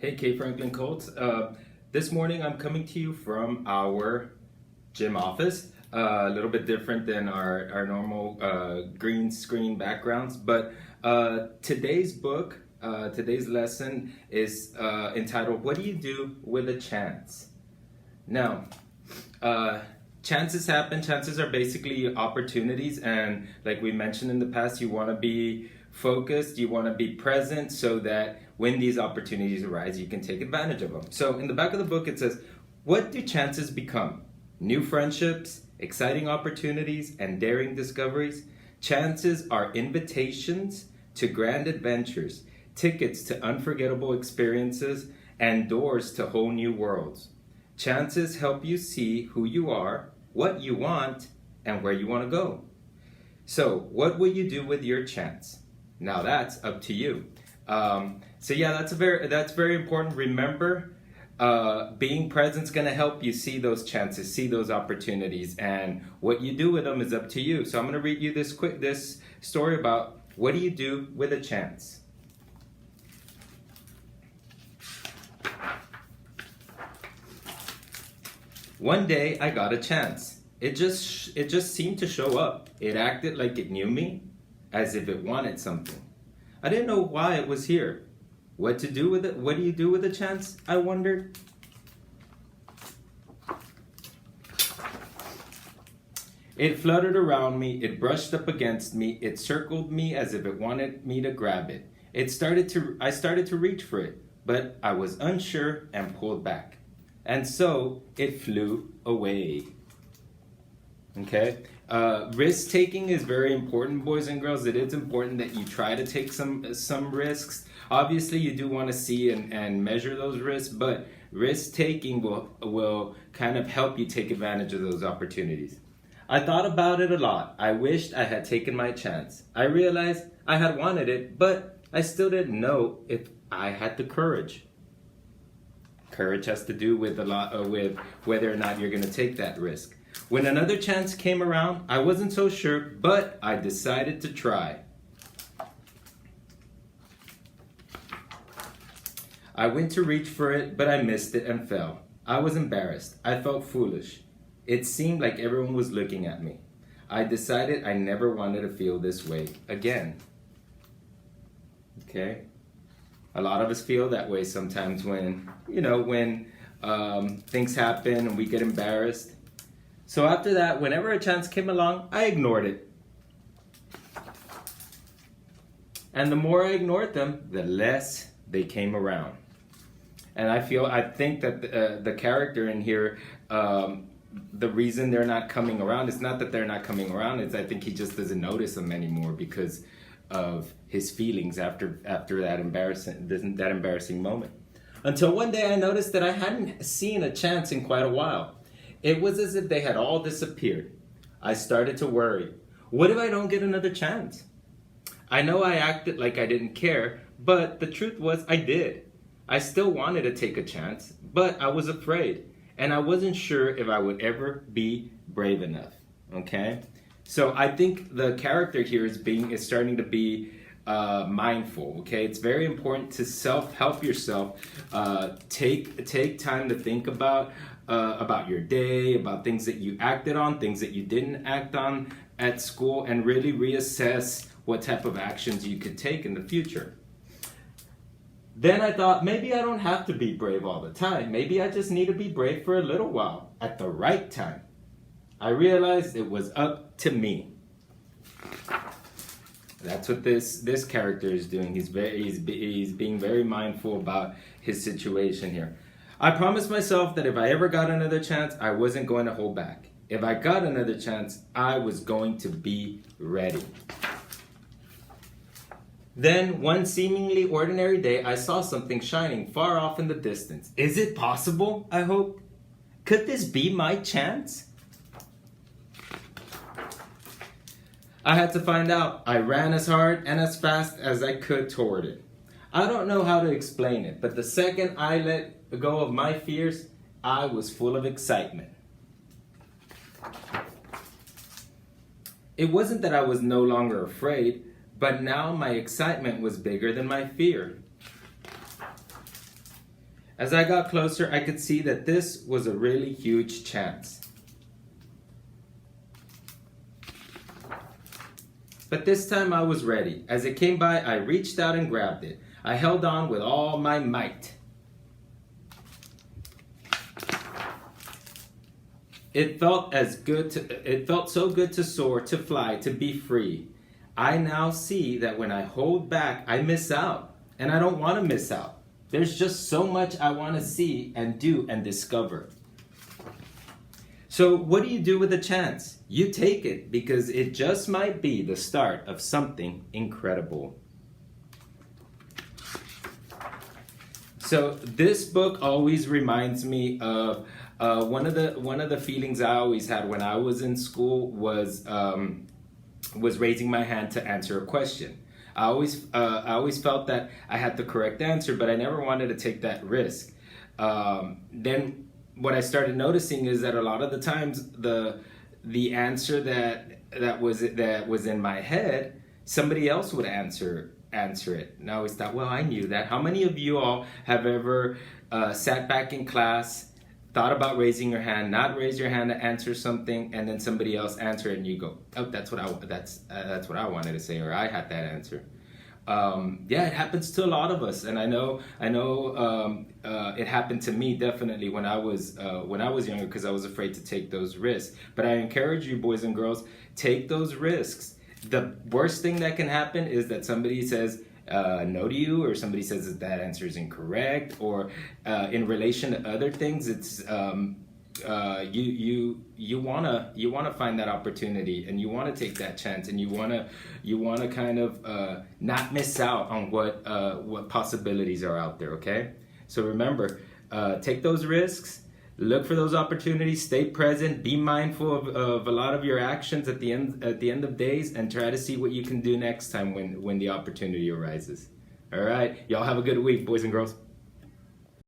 Hey, K. Franklin Colts. This morning I'm coming to you from our gym office. A little bit different than our normal green screen backgrounds. But today's book, today's lesson is entitled, What Do You Do with a Chance? Now, chances happen. Chances are basically opportunities. And like we mentioned in the past, you want to be focused, you want to be present so that when these opportunities arise, you can take advantage of them. So in the back of the book, it says, what do chances become? New friendships, exciting opportunities, and daring discoveries. Chances are invitations to grand adventures, tickets to unforgettable experiences, and doors to whole new worlds. Chances help you see who you are, what you want, and where you want to go. So, what will you do with your chance? Now that's up to you. That's very important. Remember, being present is going to help you see those chances, see those opportunities, and what you do with them is up to you. So I'm going to read you this story about what do you do with a chance. One day I got a chance. It just seemed to show up. It acted like it knew me, as if it wanted something. I didn't know why it was here. What to do with it? What do you do with a chance? I wondered. It fluttered around me, it brushed up against me, it circled me as if it wanted me to grab it. I started to reach for it, but I was unsure and pulled back. And so it flew away. Okay? Risk taking is very important, boys and girls. It is important that you try to take some risks. Obviously, you do want to see and measure those risks, but risk taking will kind of help you take advantage of those opportunities. I thought about it a lot. I wished I had taken my chance. I realized I had wanted it, but I still didn't know if I had the courage. Courage has to do with with whether or not you're going to take that risk. When another chance came around, I wasn't so sure, but I decided to try. I went to reach for it, but I missed it and fell. I was embarrassed. I felt foolish. It seemed like everyone was looking at me. I decided I never wanted to feel this way again. Okay? A lot of us feel that way sometimes when things happen and we get embarrassed. So after that, whenever a chance came along, I ignored it. And the more I ignored them, the less they came around. And I think that the character in here, the reason they're not coming around, it's not that they're not coming around, it's I think he just doesn't notice them anymore because of his feelings after that embarrassing moment. Until one day I noticed that I hadn't seen a chance in quite a while. It was as if they had all disappeared. I started to worry. What if I don't get another chance? I know I acted like I didn't care, but the truth was I did. I still wanted to take a chance, but I was afraid, and I wasn't sure if I would ever be brave enough. Okay? So I think the character here is starting to be mindful. Okay, it's very important to help yourself. Take time to think about your day, about things that you acted on, things that you didn't act on at school, and really reassess what type of actions you could take in the future. Then I thought, maybe I don't have to be brave all the time. Maybe I just need to be brave for a little while, at the right time. I realized it was up to me. That's what this character is doing. He's being very mindful about his situation here. I promised myself that if I ever got another chance, I wasn't going to hold back. If I got another chance, I was going to be ready. Then, one seemingly ordinary day, I saw something shining far off in the distance. Is it possible? I hoped. Could this be my chance? I had to find out. I ran as hard and as fast as I could toward it. I don't know how to explain it, but the second I let go of my fears, I was full of excitement. It wasn't that I was no longer afraid, but now my excitement was bigger than my fear. As I got closer, I could see that this was a really huge chance. But this time I was ready. As it came by, I reached out and grabbed it. I held on with all my might. It felt so good to soar, to fly, to be free. I now see that when I hold back, I miss out. And I don't want to miss out. There's just so much I want to see and do and discover. So what do you do with a chance? You take it, because it just might be the start of something incredible. So this book always reminds me of one of the feelings I always had when I was in school was raising my hand to answer a question. I always felt that I had the correct answer, but I never wanted to take that risk. Then what I started noticing is that a lot of the times the answer that was in my head, somebody else would answer it. And I always thought, well, I knew that. How many of you all have ever sat back in class, thought about raising your hand, not raise your hand to answer something, and then somebody else answer it, and you go, "Oh, that's what I wanted to say," or "I had that answer." Yeah, it happens to a lot of us, and I know it happened to me definitely when I was younger, because I was afraid to take those risks. But I encourage you, boys and girls, take those risks. The worst thing that can happen is that somebody says no to you, or somebody says that answer is incorrect, or in relation to other things, it's you wanna find that opportunity, and you wanna take that chance, and you wanna kind of not miss out on what possibilities are out there. Okay, so remember, take those risks. Look for those opportunities, stay present, be mindful of a lot of your actions at the end of days, and try to see what you can do next time when the opportunity arises. All right, y'all have a good week, boys and girls.